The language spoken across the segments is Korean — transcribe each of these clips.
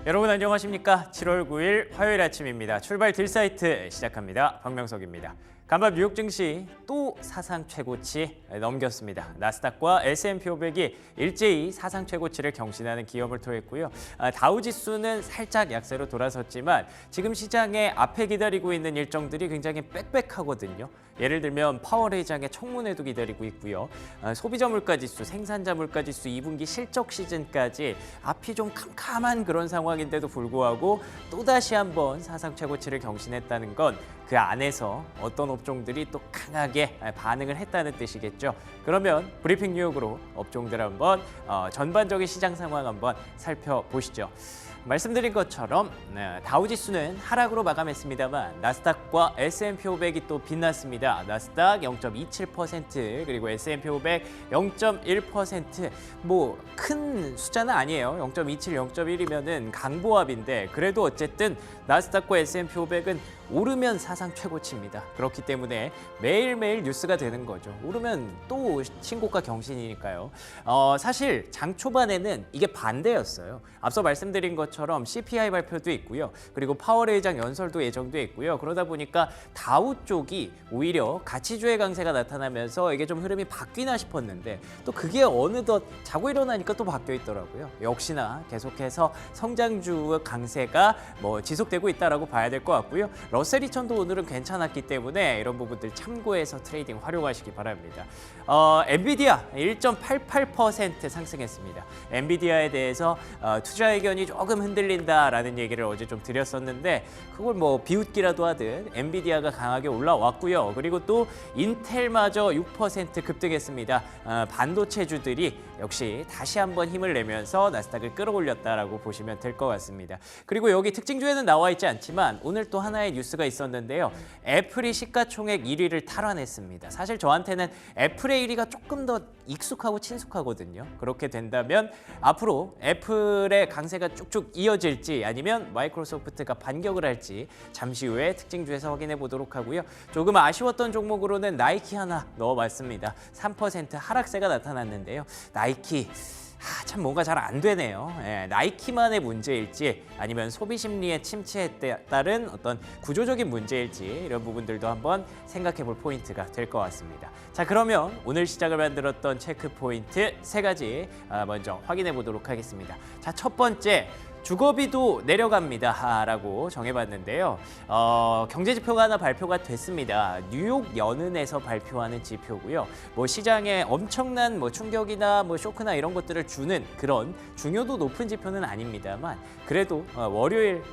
여러분 안녕하십니까? 7월 9일 화요일 아침입니다. 출발 딜사이트 시작합니다. 박명석입니다. 간밤 뉴욕 증시 또 사상 최고치 넘겼습니다. 나스닥과 S&P 500이 일제히 사상 최고치를 경신하는 기염을 토했고요. 다우지수는 살짝 약세로 돌아섰지만 지금 시장에 앞에 기다리고 있는 일정들이 굉장히 빽빽하거든요. 예를 들면 파월 회장의 청문회도 기다리고 있고요. 소비자 물가지수, 생산자 물가지수 2분기 실적 시즌까지 앞이 좀 캄캄한 그런 상황인데도 불구하고 또다시 한번 사상 최고치를 경신했다는 건 그 안에서 어떤 업종들이 또 강하게 반응을 했다는 뜻이겠죠. 그러면 브리핑 뉴욕으로 업종들 한번 전반적인 시장 상황 한번 살펴보시죠. 말씀드린 것처럼 다우지수는 하락으로 마감했습니다만 나스닥과 S&P 500이 또 빛났습니다. 나스닥 0.27% 그리고 S&P 500 0.1%. 뭐 큰 숫자는 아니에요. 0.27, 0.1이면은 강보합인데 그래도 어쨌든 나스닥과 S&P 500은 오르면 사상 최고치입니다. 그렇기 때문에 매일매일 뉴스가 되는 거죠. 오르면 또 신고가 경신이니까요. 사실 장 초반에는 이게 반대였어요. 앞서 말씀드린 것처럼 CPI 발표도 있고요. 그리고 파월 회장 연설도 예정돼 있고요. 그러다 보니까 다우 쪽이 오히려 가치주의 강세가 나타나면서 이게 좀 흐름이 바뀌나 싶었는데 또 그게 어느덧 자고 일어나니까 또 바뀌어 있더라고요. 역시나 계속해서 성장주 강세가 지속되고 있다라고 봐야 될 것 같고요. 러셀 2000도 오늘은 괜찮았기 때문에 이런 부분들 참고해서 트레이딩 활용하시기 바랍니다. 엔비디아 1.88% 상승했습니다. 엔비디아에 대해서 투자 의견이 조금 흔들린다라는 얘기를 어제 좀 드렸었는데 그걸 비웃기라도 하듯 엔비디아가 강하게 올라왔고요. 그리고 또 인텔마저 6% 급등했습니다. 반도체주들이 역시 다시 한번 힘을 내면서 나스닥을 끌어올렸다라고 보시면 될 것 같습니다. 그리고 여기 특징주에는 나와 있지 않지만 오늘 또 하나의 뉴스가 있었는데요. 애플이 시가총액 1위를 탈환했습니다. 사실 저한테는 애플의 1위가 조금 더 익숙하고 친숙하거든요. 그렇게 된다면 앞으로 애플의 강세가 쭉쭉 이어질지 아니면 마이크로소프트가 반격을 할지 잠시 후에 특징주에서 확인해 보도록 하고요. 조금 아쉬웠던 종목으로는 나이키 하나 넣어봤습니다. 3% 하락세가 나타났는데요. 나이키 참 뭔가 잘 안 되네요. 나이키만의 문제일지 아니면 소비 심리의 침체에 따른 어떤 구조적인 문제일지 이런 부분들도 한번 생각해 볼 포인트가 될 것 같습니다. 자, 그러면 오늘 시작을 만들었던 체크 포인트 3가지 먼저 확인해 보도록 하겠습니다. 자, 첫 번째. 주거비도 내려갑니다 라고 정해봤는데요. 경제지표가 하나 발표가 됐습니다. 뉴욕 연은에서 발표하는 지표고요. 시장에 엄청난 충격이나 쇼크나 이런 것들을 주는 그런 중요도 높은 지표는 아닙니다만 그래도 월요일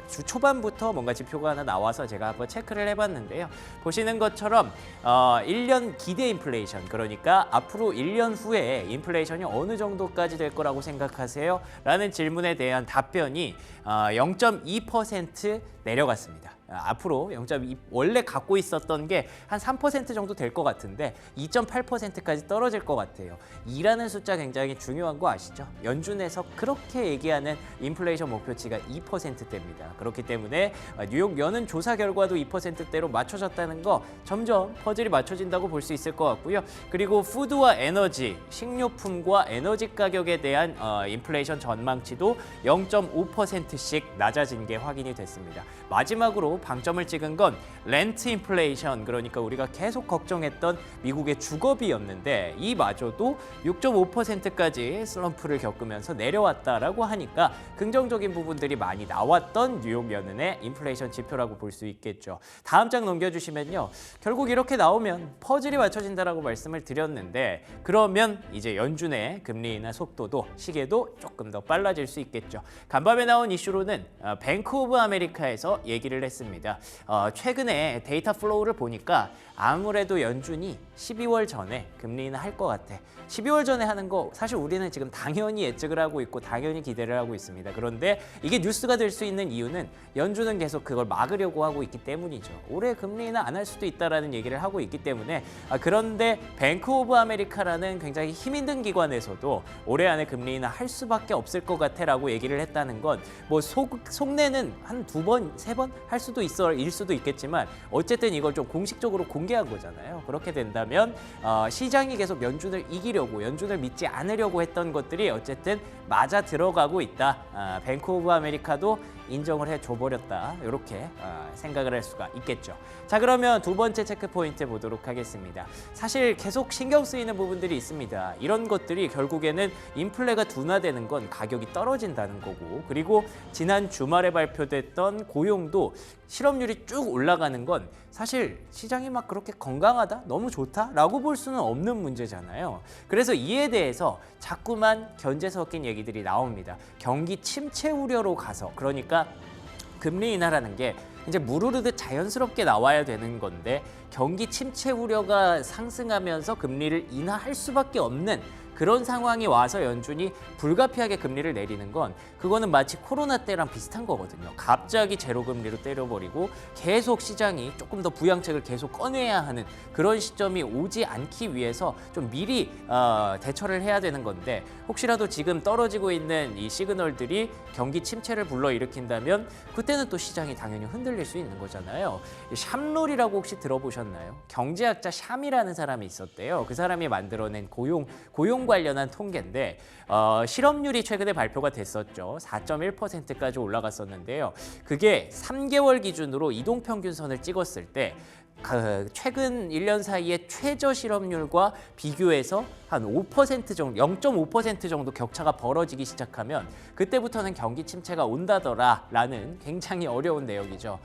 주 초반부터 뭔가 지표가 하나 나와서 제가 한번 체크를 해봤는데요. 보시는 것처럼 1년 기대 인플레이션, 그러니까 앞으로 1년 후에 인플레이션이 어느 정도까지 될 거라고 생각하세요? 라는 질문에 대한 답변이 0.2% 내려갔습니다. 앞으로 0.2 원래 갖고 있었던 게 한 3% 정도 될 것 같은데 2.8%까지 떨어질 것 같아요. 2라는 숫자 굉장히 중요한 거 아시죠? 연준에서 그렇게 얘기하는 인플레이션 목표치가 2%대입니다. 그렇기 때문에 뉴욕 연은 조사 결과도 2%대로 맞춰졌다는 거 점점 퍼즐이 맞춰진다고 볼 수 있을 것 같고요. 그리고 푸드와 에너지, 식료품과 에너지 가격에 대한 인플레이션 전망치도 0.5%씩 낮아진 게 확인이 됐습니다. 마지막으로 방점을 찍은 건 렌트 인플레이션, 그러니까 우리가 계속 걱정했던 미국의 주거비였는데 이마저도 6.5%까지 슬럼프를 겪으면서 내려왔다라고 하니까 긍정적인 부분들이 많이 나왔던 뉴욕 연은의 인플레이션 지표라고 볼 수 있겠죠. 다음 장 넘겨주시면요. 결국 이렇게 나오면 퍼즐이 맞춰진다라고 말씀을 드렸는데 그러면 이제 연준의 금리 인하 속도도 시계도 조금 더 빨라질 수 있겠죠. 간밤에 나온 이슈로는 뱅크 오브 아메리카에서 얘기를 했습니다. 최근에 데이터 플로우를 보니까 아무래도 연준이 12월 전에 금리 인하 할 것 같아. 12월 전에 하는 거 사실 우리는 지금 당연히 예측을 하고 있고 당연히 기대를 하고 있습니다. 그런데 이게 뉴스가 될 수 있는 이유는 연준은 계속 그걸 막으려고 하고 있기 때문이죠. 올해 금리 인하 안 할 수도 있다라는 얘기를 하고 있기 때문에 그런데 뱅크 오브 아메리카라는 굉장히 힘 있는 기관에서도 올해 안에 금리 인하 할 수밖에 없을 것 같아라고 얘기를 했다는 건 속내는 한 2번, 3번 할 수도 수도 일 수도 있겠지만 어쨌든 이걸 좀 공식적으로 공개한 거잖아요. 그렇게 된다면 시장이 계속 연준을 이기려고 연준을 믿지 않으려고 했던 것들이 어쨌든 맞아 들어가고 있다. 뱅크 오브 아메리카도 인정을 해줘버렸다. 이렇게 생각을 할 수가 있겠죠. 자, 그러면 두 번째 체크 포인트 보도록 하겠습니다. 사실 계속 신경 쓰이는 부분들이 있습니다. 이런 것들이 결국에는 인플레가 둔화되는 건 가격이 떨어진다는 거고, 그리고 지난 주말에 발표됐던 고용도 실업률이 쭉 올라가는 건 사실 시장이 막 그렇게 건강하다, 너무 좋다라고 볼 수는 없는 문제잖아요. 그래서 이에 대해서 자꾸만 견제 섞인 얘기들이 나옵니다. 경기 침체 우려로 가서, 그러니까 금리 인하라는 게 이제 물 흐르듯 자연스럽게 나와야 되는 건데 경기 침체 우려가 상승하면서 금리를 인하할 수밖에 없는 그런 상황이 와서 연준이 불가피하게 금리를 내리는 건 그거는 마치 코로나 때랑 비슷한 거거든요. 갑자기 제로 금리로 때려버리고 계속 시장이 조금 더 부양책을 계속 꺼내야 하는 그런 시점이 오지 않기 위해서 좀 미리 대처를 해야 되는 건데, 혹시라도 지금 떨어지고 있는 이 시그널들이 경기 침체를 불러일으킨다면 그때는 또 시장이 당연히 흔들릴 수 있는 거잖아요. 샴룰이라고 혹시 들어보셨나요? 경제학자 샴이라는 사람이 있었대요. 그 사람이 만들어낸 고용 관련한 통계인데 실업률이 최근에 발표가 됐었죠. 4.1%까지 올라갔었는데요. 그게 3개월 기준으로 이동평균선을 찍었을 때 최근 1년 사이에 최저 실업률과 비교해서 한 5% 정도, 0.5% 정도 격차가 벌어지기 시작하면 그때부터는 경기 침체가 온다더라라는 굉장히 어려운 내용이죠.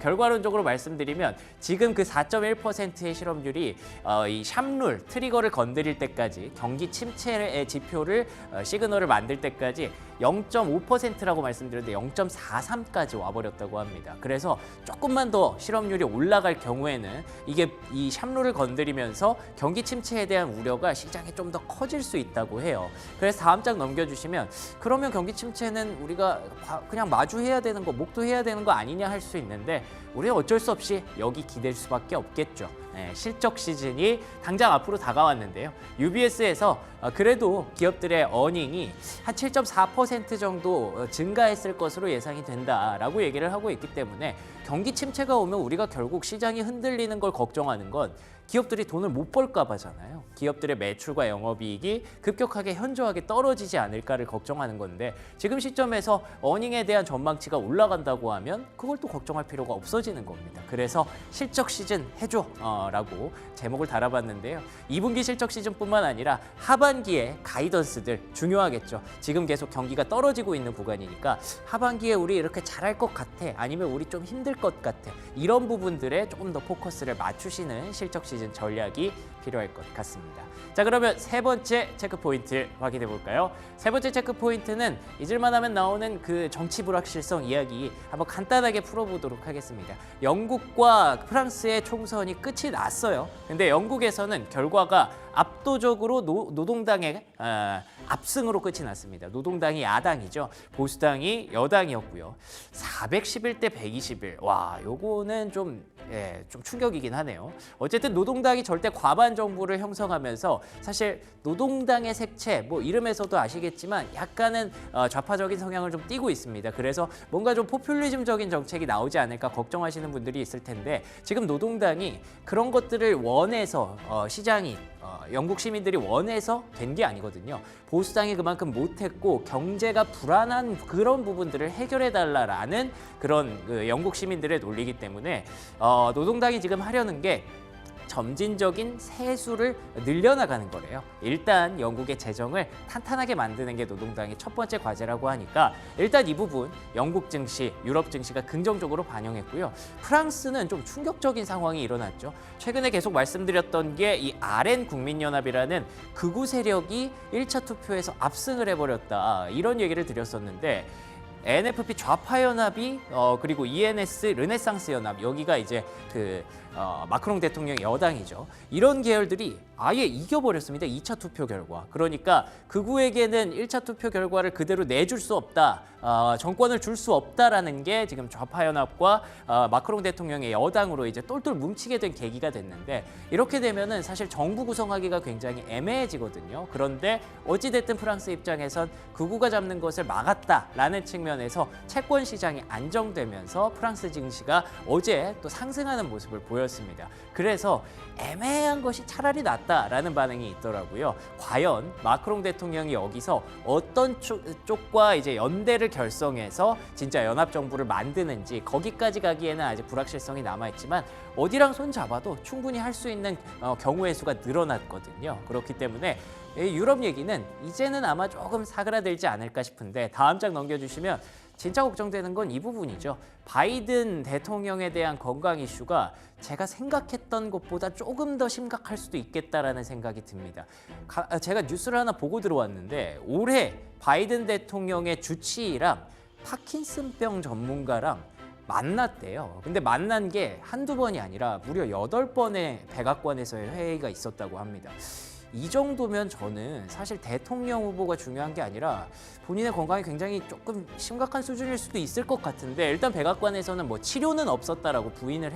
결과론적으로 말씀드리면 지금 그 4.1%의 실업률이 이 샴룰 트리거를 건드릴 때까지 경기 침체의 지표를 시그널을 만들 때까지 0.5%라고 말씀드렸는데 0.43까지 와버렸다고 합니다. 그래서 조금만 더 실업률이 올라갈 경우에는 이게 이 샴룰을 건드리면서 경기 침체에 대한 우려가 시장에 좀 더 커질 수 있다고 해요. 그래서 다음 장 넘겨주시면 그러면 경기 침체는 우리가 그냥 마주해야 되는 거, 목도해야 되는 거 아니냐 할 수 있는데 우리는 어쩔 수 없이 여기 기댈 수밖에 없겠죠. 실적 시즌이 당장 앞으로 다가왔는데요. UBS에서 그래도 기업들의 어닝이 한 7.4% 정도 증가했을 것으로 예상이 된다라고 얘기를 하고 있기 때문에 경기 침체가 오면 우리가 결국 시장이 흔들리는 걸 걱정하는 건 기업들이 돈을 못 벌까 봐잖아요. 기업들의 매출과 영업이익이 급격하게 현저하게 떨어지지 않을까를 걱정하는 건데 지금 시점에서 어닝에 대한 전망치가 올라간다고 하면 그걸 또 걱정할 필요가 없어지는 겁니다. 그래서 실적 시즌 해줘 라고 제목을 달아봤는데요. 2분기 실적 시즌뿐만 아니라 하반기에 가이던스들 중요하겠죠. 지금 계속 경기가 떨어지고 있는 구간이니까 하반기에 우리 이렇게 잘할 것 같아, 아니면 우리 좀 힘들 것 같아, 이런 부분들에 조금 더 포커스를 맞추시는 실적 시즌 전략이 필요할 것 같습니다. 자, 그러면 세 번째 체크 포인트 확인해 볼까요? 세 번째 체크 포인트는 잊을만 하면 나오는 그 정치 불확실성 이야기 한번 간단하게 풀어보도록 하겠습니다. 영국과 프랑스의 총선이 끝이 났어요. 근데 영국에서는 결과가 압도적으로 노동당의 압승으로 끝이 났습니다. 노동당이 야당이죠. 보수당이 여당이었고요. 411대 121. 와, 요거는 좀 충격이긴 하네요. 어쨌든 노동당이 절대 과반 정부를 형성하면서 사실 노동당의 색채, 뭐 이름에서도 아시겠지만 약간은 좌파적인 성향을 좀 띠고 있습니다. 그래서 뭔가 좀 포퓰리즘적인 정책이 나오지 않을까 걱정하시는 분들이 있을 텐데 지금 노동당이 그런 것들을 원해서 시장이 영국 시민들이 원해서 된 게 아니거든요. 보수당이 그만큼 못했고 경제가 불안한 그런 부분들을 해결해달라라는 그런 영국 시민들의 논리이기 때문에 노동당이 지금 하려는 게 점진적인 세수를 늘려나가는 거래요. 일단 영국의 재정을 탄탄하게 만드는 게 노동당의 첫 번째 과제라고 하니까 일단 이 부분 영국 증시, 유럽 증시가 긍정적으로 반영했고요. 프랑스는 좀 충격적인 상황이 일어났죠. 최근에 계속 말씀드렸던 게 이 RN 국민연합이라는 극우 세력이 1차 투표에서 압승을 해버렸다, 이런 얘기를 드렸었는데 NFP 좌파 연합이 그리고 ENS 르네상스 연합, 여기가 이제 그 마크롱 대통령 여당이죠. 이런 계열들이 아예 이겨버렸습니다. 2차 투표 결과. 그러니까 극우에게는 1차 투표 결과를 그대로 내줄 수 없다. 정권을 줄 수 없다라는 게 지금 좌파연합과 마크롱 대통령의 여당으로 이제 똘똘 뭉치게 된 계기가 됐는데 이렇게 되면은 사실 정부 구성하기가 굉장히 애매해지거든요. 그런데 어찌됐든 프랑스 입장에선 극우가 잡는 것을 막았다라는 측면에서 채권 시장이 안정되면서 프랑스 증시가 어제 또 상승하는 모습을 보였습니다. 그래서 애매한 것이 차라리 낫다라는 반응이 있더라고요. 과연 마크롱 대통령이 여기서 어떤 쪽과 이제 연대를 결성해서 진짜 연합 정부를 만드는지 거기까지 가기에는 아직 불확실성이 남아있지만 어디랑 손 잡아도 충분히 할 수 있는 경우의 수가 늘어났거든요. 그렇기 때문에 유럽 얘기는 이제는 아마 조금 사그라들지 않을까 싶은데 다음 장 넘겨주시면 진짜 걱정되는 건 이 부분이죠. 바이든 대통령에 대한 건강 이슈가 제가 생각했던 것보다 조금 더 심각할 수도 있겠다라는 생각이 듭니다. 제가 뉴스를 하나 보고 들어왔는데 올해 바이든 대통령의 주치의랑 파킨슨병 전문가랑 만났대요. 근데 만난 게 한두 번이 아니라 무려 8번의 백악관에서의 회의가 있었다고 합니다. 이 정도면 저는 사실 대통령 후보가 중요한 게 아니라 본인의 건강이 굉장히 조금 심각한 수준일 수도 있을 것 같은데 일단 백악관에서는 뭐 치료는 없었다라고 부인을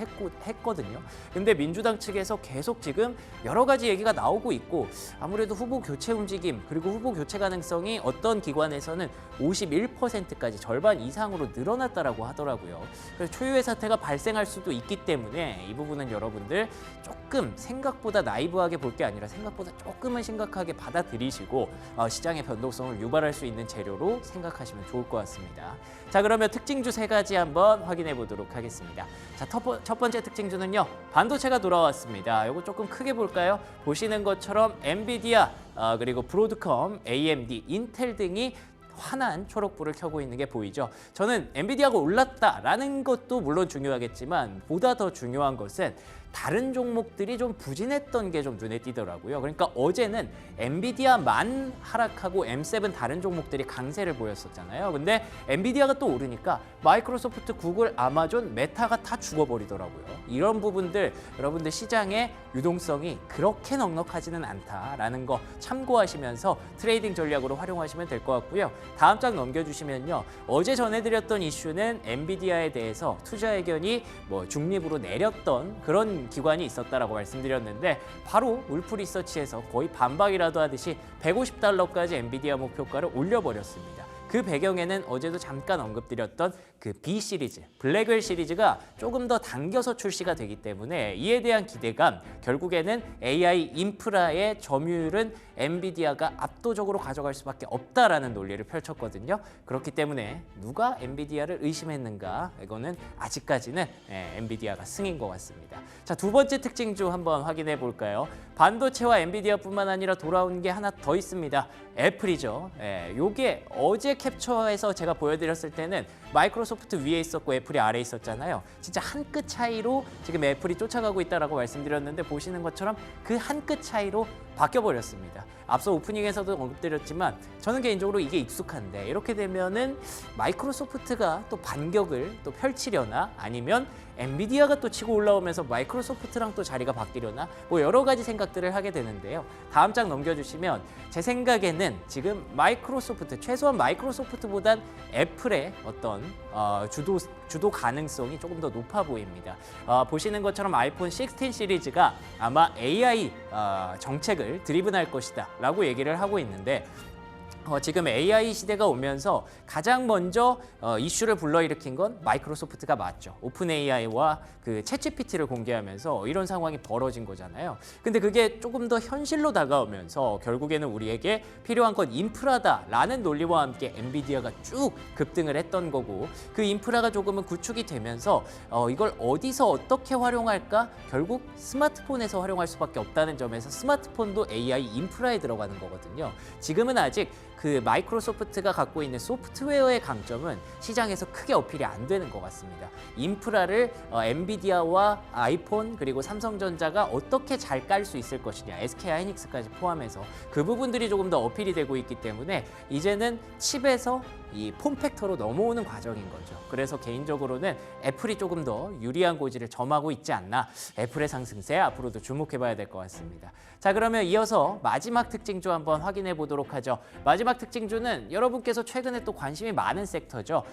했거든요. 근데 민주당 측에서 계속 지금 여러 가지 얘기가 나오고 있고 아무래도 후보 교체 움직임 그리고 후보 교체 가능성이 어떤 기관에서는 51%까지 절반 이상으로 늘어났다라고 하더라고요. 그래서 초유의 사태가 발생할 수도 있기 때문에 이 부분은 여러분들 조금 생각보다 나이브하게 볼 게 아니라 생각보다 조금은 심각하게 받아들이시고 시장의 변동성을 유발할 수 있는 재료로 생각하시면 좋을 것 같습니다. 자, 그러면 특징주 3가지 한번 확인해 보도록 하겠습니다. 자, 첫 번째 특징주는요. 반도체가 돌아왔습니다. 이거 조금 크게 볼까요? 보시는 것처럼 엔비디아 그리고 브로드컴, AMD, 인텔 등이 환한 초록불을 켜고 있는 게 보이죠. 저는 엔비디아가 올랐다라는 것도 물론 중요하겠지만 보다 더 중요한 것은 다른 종목들이 좀 부진했던 게 좀 눈에 띄더라고요. 그러니까 어제는 엔비디아만 하락하고 M7 다른 종목들이 강세를 보였었잖아요. 근데 엔비디아가 또 오르니까 마이크로소프트, 구글, 아마존, 메타가 다 죽어버리더라고요. 이런 부분들 여러분들 시장의 유동성이 그렇게 넉넉하지는 않다라는 거 참고하시면서 트레이딩 전략으로 활용하시면 될 것 같고요. 다음 장 넘겨주시면요. 어제 전해드렸던 이슈는 엔비디아에 대해서 투자 의견이 뭐 중립으로 내렸던 그런 기관이 있었다라고 말씀드렸는데 바로 울프 리서치에서 거의 반박이라도 하듯이 $150까지 엔비디아 목표가를 올려버렸습니다. 그 배경에는 어제도 잠깐 언급드렸던 그 B 시리즈, 블랙웰 시리즈가 조금 더 당겨서 출시가 되기 때문에 이에 대한 기대감, 결국에는 AI 인프라의 점유율은 엔비디아가 압도적으로 가져갈 수밖에 없다라는 논리를 펼쳤거든요. 그렇기 때문에 누가 엔비디아를 의심했는가? 이거는 아직까지는 엔비디아가 승인 것 같습니다. 자, 두 번째 특징주 한번 확인해 볼까요? 반도체와 엔비디아뿐만 아니라 돌아온 게 하나 더 있습니다. 애플이죠. 요게 어제 캡처해서 제가 보여드렸을 때는 마이크로소프트 위에 있었고 애플이 아래에 있었잖아요. 진짜 한 끗 차이로 지금 애플이 쫓아가고 있다라고 말씀드렸는데 보시는 것처럼 그 한 끗 차이로 바뀌어버렸습니다. 앞서 오프닝에서도 언급드렸지만 저는 개인적으로 이게 익숙한데 이렇게 되면은 마이크로소프트가 또 반격을 또 펼치려나 아니면 엔비디아가 또 치고 올라오면서 마이크로소프트랑 또 자리가 바뀌려나 뭐 여러 가지 생각들을 하게 되는데요. 다음 장 넘겨주시면 제 생각에는 지금 마이크로소프트 최소한 마이크로소프트보단 애플의 어떤 주도 가능성이 조금 더 높아 보입니다. 보시는 것처럼 아이폰 16 시리즈가 아마 AI 정책을 드리븐할 것이다 라고 얘기를 하고 있는데 지금 AI 시대가 오면서 가장 먼저 이슈를 불러일으킨 건 마이크로소프트가 맞죠. 오픈 AI와 그 챗GPT를 공개하면서 이런 상황이 벌어진 거잖아요. 근데 그게 조금 더 현실로 다가오면서 결국에는 우리에게 필요한 건 인프라다라는 논리와 함께 엔비디아가 쭉 급등을 했던 거고 그 인프라가 조금은 구축이 되면서 이걸 어디서 어떻게 활용할까? 결국 스마트폰에서 활용할 수밖에 없다는 점에서 스마트폰도 AI 인프라에 들어가는 거거든요. 지금은 아직 그 마이크로소프트가 갖고 있는 소프트웨어의 강점은 시장에서 크게 어필이 안 되는 것 같습니다. 인프라를 엔비디아와 아이폰 그리고 삼성전자가 어떻게 잘 깔 수 있을 것이냐, SK하이닉스까지 포함해서 그 부분들이 조금 더 어필이 되고 있기 때문에 이제는 칩에서 이 폼팩터로 넘어오는 과정인 거죠. 그래서 개인적으로는 애플이 조금 더 유리한 고지를 점하고 있지 않나. 애플의 상승세 앞으로도 주목해봐야 될 것 같습니다. 자, 그러면 이어서 마지막 특징주 한번 확인해 보도록 하죠. 마지막 특징주는 여러분께서 최근에 또 관심이 많은 섹터죠.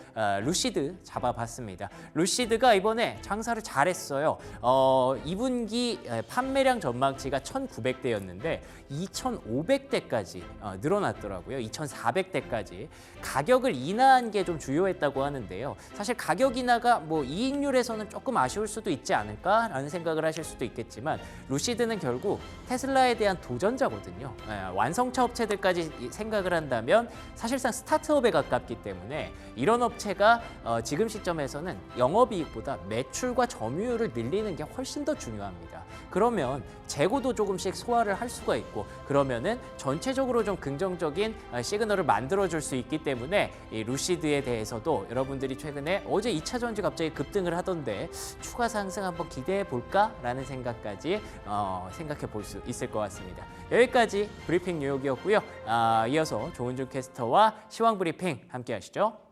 루시드 잡아봤습니다. 루시드가 이번에 장사를 잘했어요. 2분기 판매량 전망치가 1,900대였는데 2,500대까지 늘어났더라고요. 2,400대까지. 가격을 인하한 게 좀 주요했다고 하는데요. 사실 가격 인하가 뭐 이익률에서는 조금 아쉬울 수도 있지 않을까라는 생각을 하실 수도 있겠지만 루시드는 결국 테슬라에 대한 도전자거든요. 완성차 업체들까지 생각을 한다면 사실상 스타트업에 가깝기 때문에 이런 업체가 지금 시점에서는 영업이익보다 매출과 점유율을 늘리는 게 훨씬 더 중요합니다. 그러면 재고도 조금씩 소화를 할 수가 있고 그러면은 전체적으로 좀 긍정적인 시그널을 만들어줄 수 있기 때문에 이 루시드에 대해서도 여러분들이 최근에 어제 2차 전지 갑자기 급등을 하던데 추가 상승 한번 기대해 볼까라는 생각까지 생각해 볼 수 있을 것 같습니다. 여기까지 브리핑 뉴욕이었고요. 이어서 조은준 캐스터와 시황 브리핑 함께 하시죠.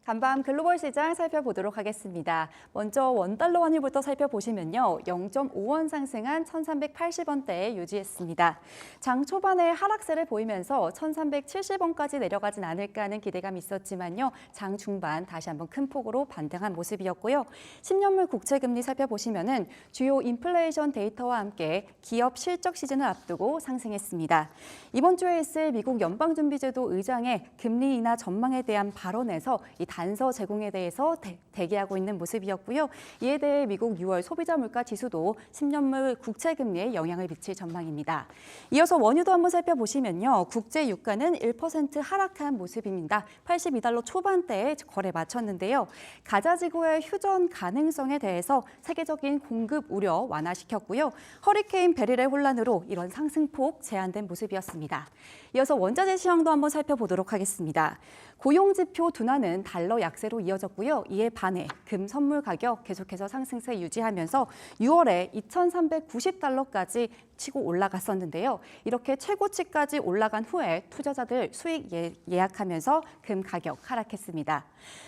간밤 글로벌 시장 살펴보도록 하겠습니다. 먼저 원달러 환율부터 살펴보시면요. 0.5원 상승한 1,380원대에 유지했습니다. 장 초반에 하락세를 보이면서 1,370원까지 내려가진 않을까 하는 기대감이 있었지만요. 장 중반 다시 한번 큰 폭으로 반등한 모습이었고요. 10년물 국채금리 살펴보시면은 주요 인플레이션 데이터와 함께 기업 실적 시즌을 앞두고 상승했습니다. 이번 주에 있을 미국 연방준비제도 의장의 금리 인하 전망에 대한 발언에서 이 단서 제공에 대해서 대기하고 있는 모습이었고요. 이에 대해 미국 6월 소비자 물가 지수도 10년물 국채 금리에 영향을 미칠 전망입니다. 이어서 원유도 한번 살펴보시면요. 국제 유가는 1% 하락한 모습입니다. 82달러 초반대에 거래 마쳤는데요. 가자 지구의 휴전 가능성에 대해서 세계적인 공급 우려 완화시켰고요. 허리케인 베릴의 혼란으로 이런 상승폭 제한된 모습이었습니다. 이어서 원자재 시황도 한번 살펴보도록 하겠습니다. 고용지표 둔화는 달러 약세로 이어졌고요. 이에 반해 금 선물 가격 계속해서 상승세 유지하면서 6월에 2,390달러까지 치고 올라갔었는데요. 이렇게 최고치까지 올라간 후에 투자자들 수익 예약하면서 금 가격 하락했습니다.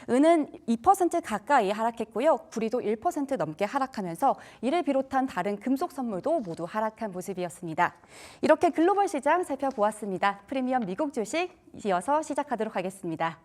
은은 2% 가까이 하락했고요. 구리도 1% 넘게 하락하면서 이를 비롯한 다른 금속 선물도 모두 하락한 모습이었습니다. 이렇게 글로벌 시장 살펴보았습니다. 프리미엄 미국 주식 이어서 시작하도록 하겠습니다.